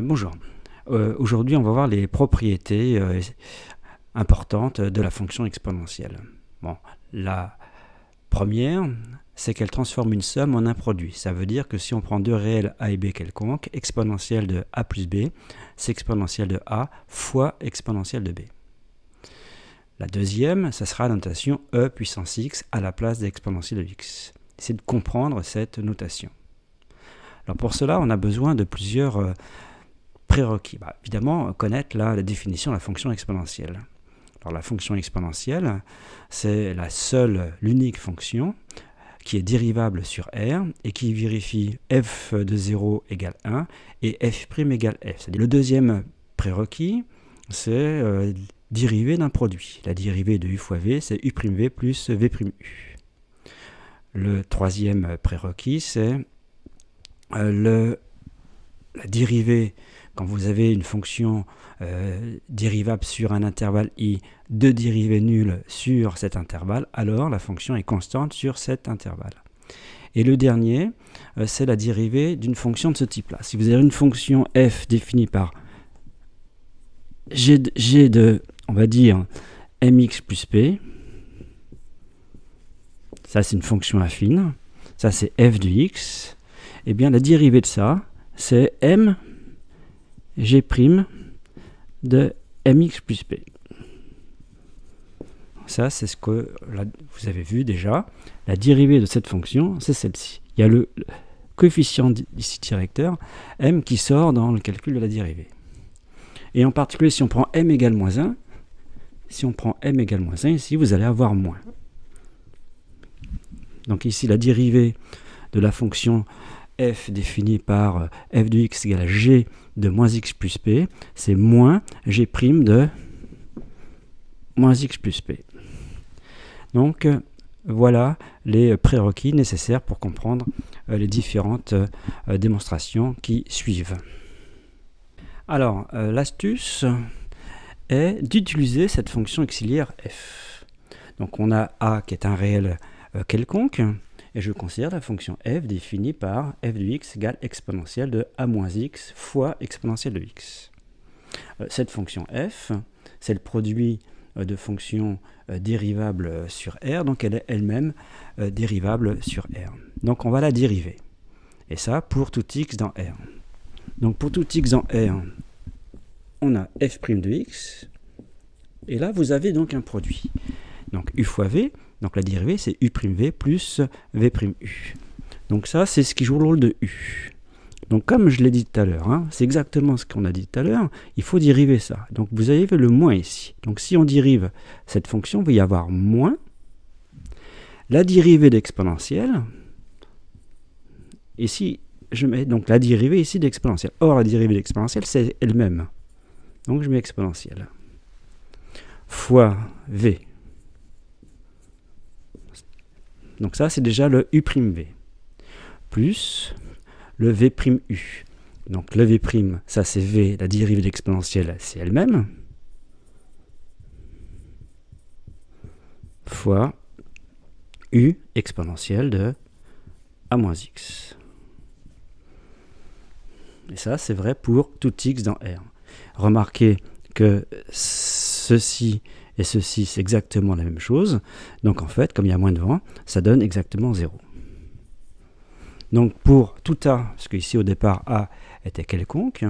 Bonjour. Aujourd'hui, on va voir les propriétés importantes de la fonction exponentielle. Bon, la première, c'est qu'elle transforme une somme en un produit. Ça veut dire que si on prend deux réels a et b quelconques, exponentielle de a plus b, c'est exponentielle de a fois exponentielle de b. La deuxième, ça sera la notation e puissance x à la place d'exponentielle de x. C'est de comprendre cette notation. Alors pour cela, on a besoin de plusieurs prérequis. Évidemment, connaître la définition de la fonction exponentielle. Alors la fonction exponentielle, c'est l'unique fonction qui est dérivable sur R et qui vérifie f de 0 égale 1 et f' égale f. Le deuxième prérequis, c'est dérivée d'un produit. La dérivée de u fois v, c'est u'v plus v'u. Le troisième prérequis, c'est la dérivée, quand vous avez une fonction dérivable sur un intervalle i, de dérivée nulle sur cet intervalle, alors la fonction est constante sur cet intervalle. Et le dernier, c'est la dérivée d'une fonction de ce type-là. Si vous avez une fonction f définie par g de, on va dire, mx plus p, ça c'est une fonction affine, ça c'est f de x, et bien la dérivée de ça, c'est m g' de mx plus p. Ça, c'est ce que vous avez vu déjà. La dérivée de cette fonction, c'est celle-ci. Il y a le coefficient ici directeur, m, qui sort dans le calcul de la dérivée. Et en particulier, si on prend m égale moins 1, ici, vous allez avoir moins. Donc ici, la dérivée de la fonction f définie par f de x égale g de moins x plus p, c'est moins g' de moins x plus p. Donc voilà les prérequis nécessaires pour comprendre les différentes démonstrations qui suivent. Alors l'astuce est d'utiliser cette fonction auxiliaire f. Donc on a a qui est un réel quelconque, et je considère la fonction f définie par f de x égale exponentielle de a moins x fois exponentielle de x. Cette fonction f, c'est le produit de fonctions dérivables sur R, donc elle est elle-même dérivable sur R. Donc on va la dériver. Et ça pour tout x dans R. Donc pour tout x dans R, on a f' de x, et là vous avez donc un produit. Donc u fois v, donc la dérivée c'est u'v plus v'u. Donc ça c'est ce qui joue le rôle de u. Donc comme je l'ai dit tout à l'heure, c'est exactement ce qu'on a dit tout à l'heure, il faut dériver ça. Donc vous avez le moins ici. Donc si on dérive cette fonction, il va y avoir moins la dérivée d'exponentielle. Ici, je mets donc la dérivée ici d'exponentielle. Or la dérivée d'exponentielle c'est elle-même. Donc je mets exponentielle. Fois v. Donc ça, c'est déjà le u'v. Plus le v'u. Donc le v', ça c'est v, la dérivée d'exponentielle, c'est elle-même. Fois u exponentielle de a moins x. Et ça, c'est vrai pour tout x dans R. Remarquez que ceci et ceci, c'est exactement la même chose. Donc en fait, comme il y a moins de vent, ça donne exactement 0. Donc pour tout a, parce qu'ici au départ a était quelconque,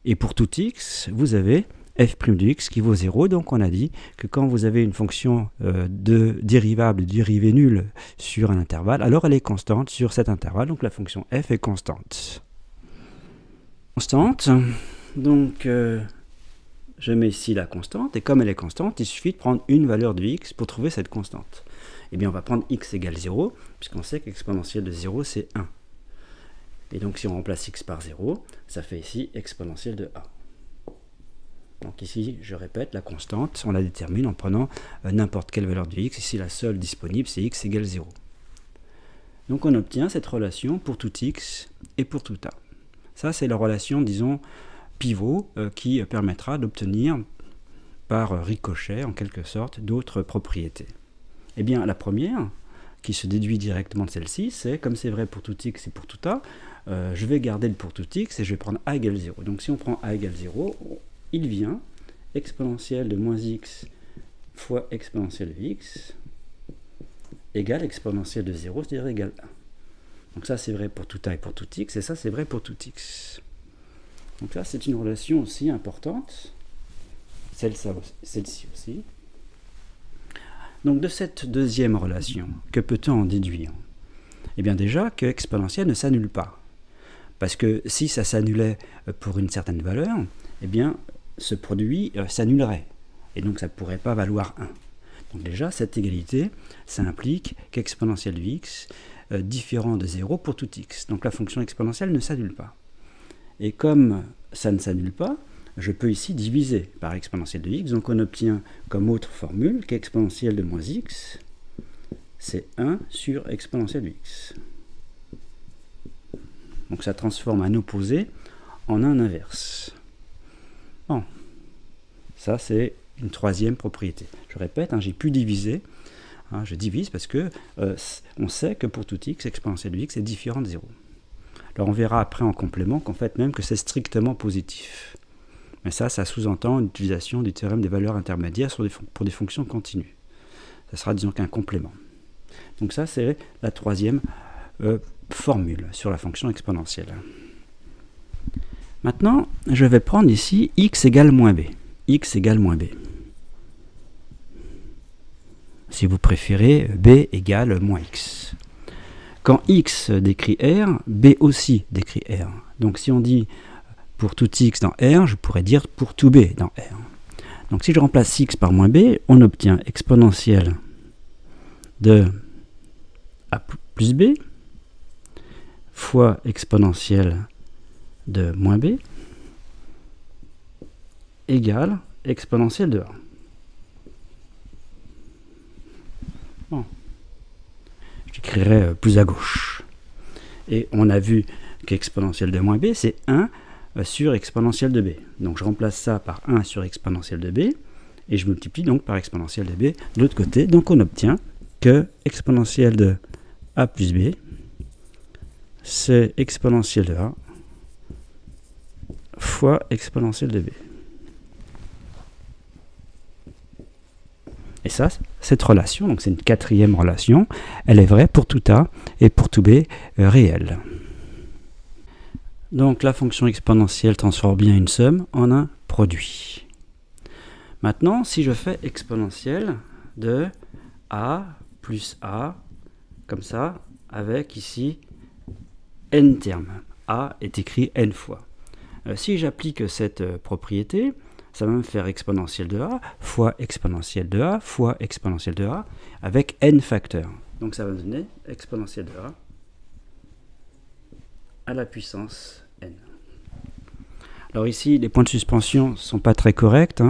et pour tout x, vous avez f' de x qui vaut 0. Donc on a dit que quand vous avez une fonction de dérivée nulle sur un intervalle, alors elle est constante sur cet intervalle. Donc la fonction f est constante. Donc je mets ici la constante, et comme elle est constante, il suffit de prendre une valeur de x pour trouver cette constante. Eh bien, on va prendre x égale 0, puisqu'on sait qu'exponentielle de 0, c'est 1. Et donc, si on remplace x par 0, ça fait ici exponentielle de a. Donc ici, je répète, la constante, on la détermine en prenant n'importe quelle valeur de x. Ici, la seule disponible, c'est x égale 0. Donc, on obtient cette relation pour tout x et pour tout a. Ça, c'est la relation, disons, pivot qui permettra d'obtenir par ricochet en quelque sorte d'autres propriétés. Eh bien la première qui se déduit directement de celle-ci, c'est comme c'est vrai pour tout x et pour tout a, je vais garder le pour tout x et je vais prendre a égale 0. Donc si on prend a égale 0, il vient exponentielle de moins x fois exponentielle de x égale exponentielle de 0, c'est-à-dire égale 1. Donc ça c'est vrai pour tout a et pour tout x, et ça c'est vrai pour tout x. Donc là c'est une relation aussi importante, celle-ci aussi. Donc de cette deuxième relation, que peut-on en déduire? Eh bien déjà que exponentielle ne s'annule pas. Parce que si ça s'annulait pour une certaine valeur, eh bien ce produit s'annulerait. Et donc ça ne pourrait pas valoir 1. Donc déjà cette égalité, ça implique qu'exponentielle de x différent de 0 pour tout x. Donc la fonction exponentielle ne s'annule pas. Et comme ça ne s'annule pas, je peux ici diviser par exponentielle de x, donc on obtient comme autre formule qu'exponentielle de moins x, c'est 1 sur exponentielle de x. Donc ça transforme un opposé en un inverse. Bon, ça c'est une troisième propriété. Je répète, j'ai pu diviser, je divise parce que on sait que pour tout x, exponentielle de x est différent de 0. Alors on verra après en complément qu'en fait même que c'est strictement positif. Mais ça sous-entend l'utilisation du théorème des valeurs intermédiaires pour des fonctions continues. Ça sera, disons, qu'un complément. Donc ça, c'est la troisième formule sur la fonction exponentielle. Maintenant, je vais prendre ici x égale moins b. X égale moins b. Si vous préférez, b égale moins x. Quand x décrit R, b aussi décrit R. Donc si on dit pour tout x dans R, je pourrais dire pour tout b dans R. Donc si je remplace x par moins b, on obtient exponentielle de a plus b fois exponentielle de moins b égale exponentielle de a. Bon. J'écrirai plus à gauche. Et on a vu qu'exponentielle de moins b, c'est 1 sur exponentielle de b. Donc je remplace ça par 1 sur exponentielle de b, et je multiplie donc par exponentielle de b de l'autre côté. Donc on obtient que exponentielle de a plus b, c'est exponentielle de a fois exponentielle de b. Et ça, cette relation, donc c'est une quatrième relation, elle est vraie pour tout a et pour tout b réel. Donc la fonction exponentielle transforme bien une somme en un produit. Maintenant, si je fais exponentielle de a plus a, comme ça, avec ici n termes. A est écrit n fois. Si j'applique cette propriété, ça va me faire exponentielle de a fois exponentielle de a fois exponentielle de a avec n facteurs. Donc ça va me donner exponentielle de a à la puissance n. Alors ici, les points de suspension ne sont pas très corrects.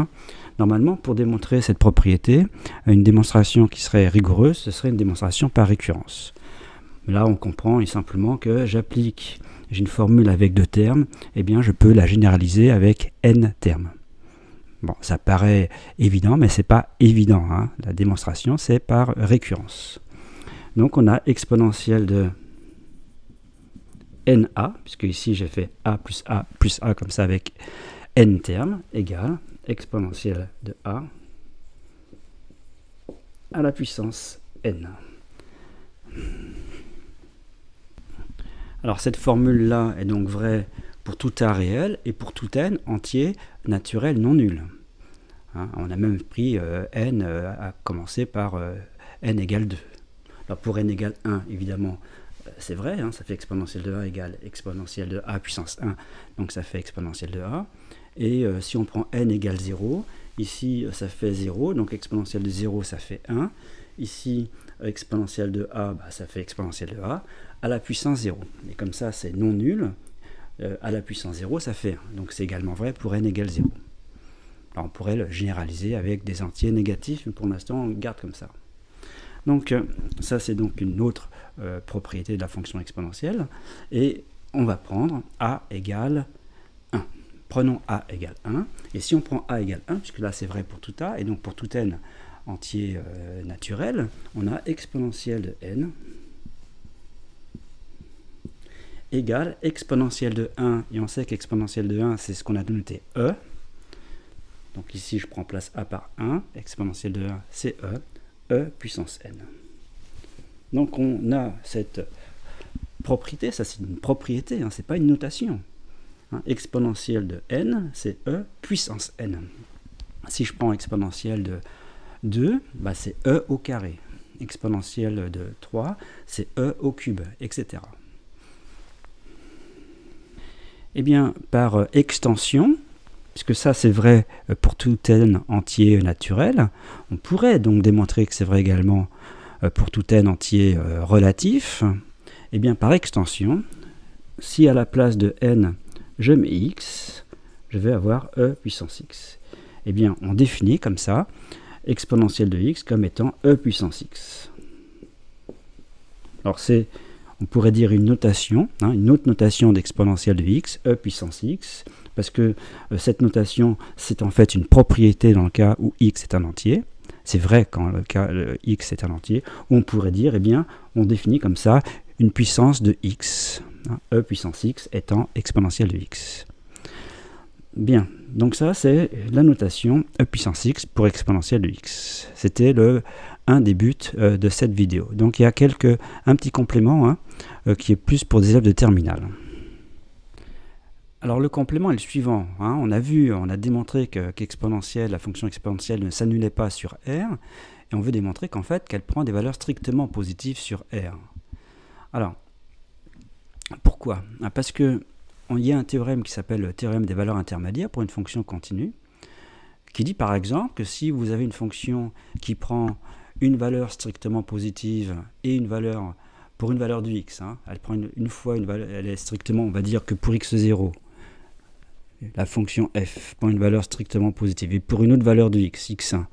Normalement, pour démontrer cette propriété, une démonstration qui serait rigoureuse, ce serait une démonstration par récurrence. Là, on comprend simplement que j'ai une formule avec 2 termes, et bien je peux la généraliser avec n termes. Bon, ça paraît évident, mais ce n'est pas évident. La démonstration, c'est par récurrence. Donc on a exponentielle de na, puisque ici j'ai fait a plus a comme ça avec n termes, égale exponentielle de a à la puissance n. Alors cette formule-là est donc vraie pour tout a réel et pour tout n entier naturel non nul. On a même pris n à commencer par n égale 2. Alors pour n égale 1, évidemment, c'est vrai, ça fait exponentielle de a égale exponentielle de a puissance 1, donc ça fait exponentielle de a. Et si on prend n égale 0, ici ça fait 0, donc exponentielle de 0 ça fait 1. Ici, exponentielle de a, ça fait exponentielle de a à la puissance 0. Et comme ça, c'est non nul. À la puissance 0, ça fait 1. Donc c'est également vrai pour n égale 0. Alors on pourrait le généraliser avec des entiers négatifs, mais pour l'instant, on le garde comme ça. Donc ça, c'est donc une autre propriété de la fonction exponentielle. Et on va prendre a égale 1. Prenons a égale 1. Et si on prend a égale 1, puisque là c'est vrai pour tout a, et donc pour tout n entier naturel, on a exponentielle de n égale exponentielle de 1, et on sait qu'exponentielle de 1, c'est ce qu'on a noté e. Donc ici, je prends place a par 1, exponentielle de 1, c'est e puissance n. Donc on a cette propriété, ça c'est une propriété, hein, c'est pas une notation. Hein, exponentielle de n, c'est e puissance n. Si je prends exponentielle de 2, bah c'est e au carré. Exponentielle de 3, c'est e au cube, etc. Eh bien, par extension, puisque ça c'est vrai pour tout n entier naturel, on pourrait donc démontrer que c'est vrai également pour tout n entier relatif. Eh bien, par extension, si à la place de n, je mets x, je vais avoir e puissance x. Eh bien, on définit comme ça exponentielle de x comme étant e puissance x. Alors, on pourrait dire une notation, hein, une autre notation d'exponentielle de x, e puissance x, parce que cette notation, c'est en fait une propriété dans le cas où x est un entier. C'est vrai quand le cas x est un entier, où on pourrait dire, eh bien, on définit comme ça une puissance de x, hein, e puissance x étant exponentielle de x. Bien, donc ça c'est la notation e puissance x pour exponentielle de x. C'était un des buts de cette vidéo. Donc il y a un petit complément hein, qui est plus pour des élèves de terminale. Alors le complément est le suivant. Hein. On a démontré qu'exponentielle, la fonction exponentielle ne s'annulait pas sur R, et on veut démontrer qu'en fait qu'elle prend des valeurs strictement positives sur R. Alors, pourquoi? Parce que il y a un théorème qui s'appelle le théorème des valeurs intermédiaires pour une fonction continue, qui dit par exemple que si vous avez une fonction qui prend une valeur strictement positive et une valeur pour une valeur du x, hein, elle prend une fois une valeur, elle est strictement, on va dire que pour x0, la fonction f prend une valeur strictement positive, et pour une autre valeur de x, x1,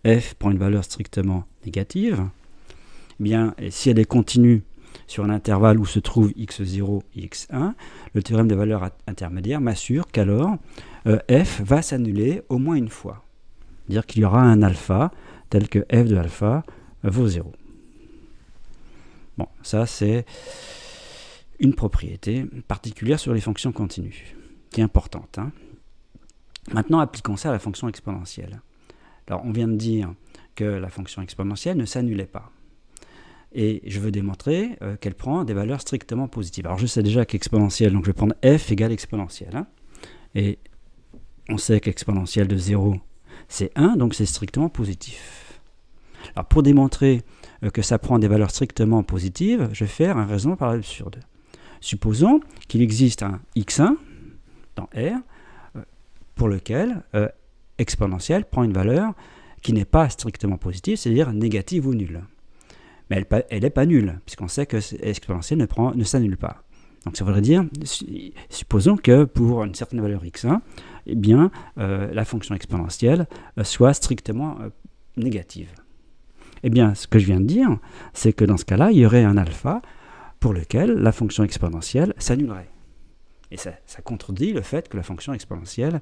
f prend une valeur strictement négative, eh bien, et si elle est continue sur un intervalle où se trouve x0 et x1, le théorème des valeurs intermédiaires m'assure qu'alors f va s'annuler au moins une fois. C'est-à-dire qu'il y aura un alpha tel que f de alpha vaut 0. Bon, ça c'est une propriété particulière sur les fonctions continues, qui est importante. Hein. Maintenant, appliquons ça à la fonction exponentielle. Alors, on vient de dire que la fonction exponentielle ne s'annulait pas. Et je veux démontrer qu'elle prend des valeurs strictement positives. Alors je sais déjà qu'exponentielle, donc je vais prendre f égale exponentielle. Hein, et on sait qu'exponentielle de 0, c'est 1, donc c'est strictement positif. Alors pour démontrer que ça prend des valeurs strictement positives, je vais faire un raisonnement par l'absurde. Supposons qu'il existe un x1 dans R, pour lequel exponentielle prend une valeur qui n'est pas strictement positive, c'est-à-dire négative ou nulle. Mais elle n'est pas nulle, puisqu'on sait que exponentielle ne s'annule pas. Donc ça voudrait dire, supposons que pour une certaine valeur x1, eh bien, la fonction exponentielle soit strictement négative. Eh bien, ce que je viens de dire, c'est que dans ce cas-là, il y aurait un alpha pour lequel la fonction exponentielle s'annulerait. Et ça contredit le fait que la fonction exponentielle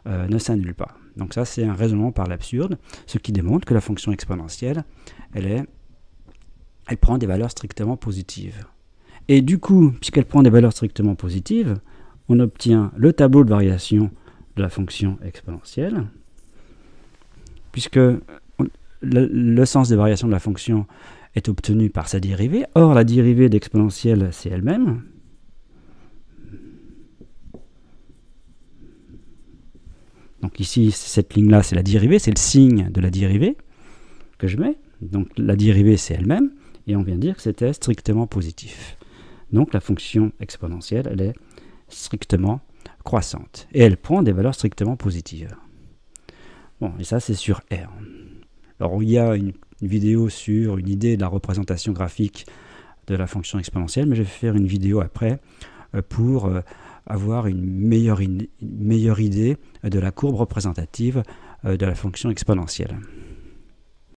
ne s'annule pas. Donc ça, c'est un raisonnement par l'absurde, ce qui démontre que la fonction exponentielle, elle prend des valeurs strictement positives. Et du coup, puisqu'elle prend des valeurs strictement positives, on obtient le tableau de variation de la fonction exponentielle, puisque le sens de variation de la fonction est obtenu par sa dérivée. Or, la dérivée d'exponentielle, c'est elle-même. Donc ici, cette ligne-là, c'est la dérivée, c'est le signe de la dérivée que je mets. Donc la dérivée, c'est elle-même. Et on vient de dire que c'était strictement positif. Donc la fonction exponentielle, elle est strictement croissante. Et elle prend des valeurs strictement positives. Bon, et ça c'est sur R. Alors il y a une vidéo sur une idée de la représentation graphique de la fonction exponentielle, mais je vais faire une vidéo après pour avoir une meilleure idée de la courbe représentative de la fonction exponentielle.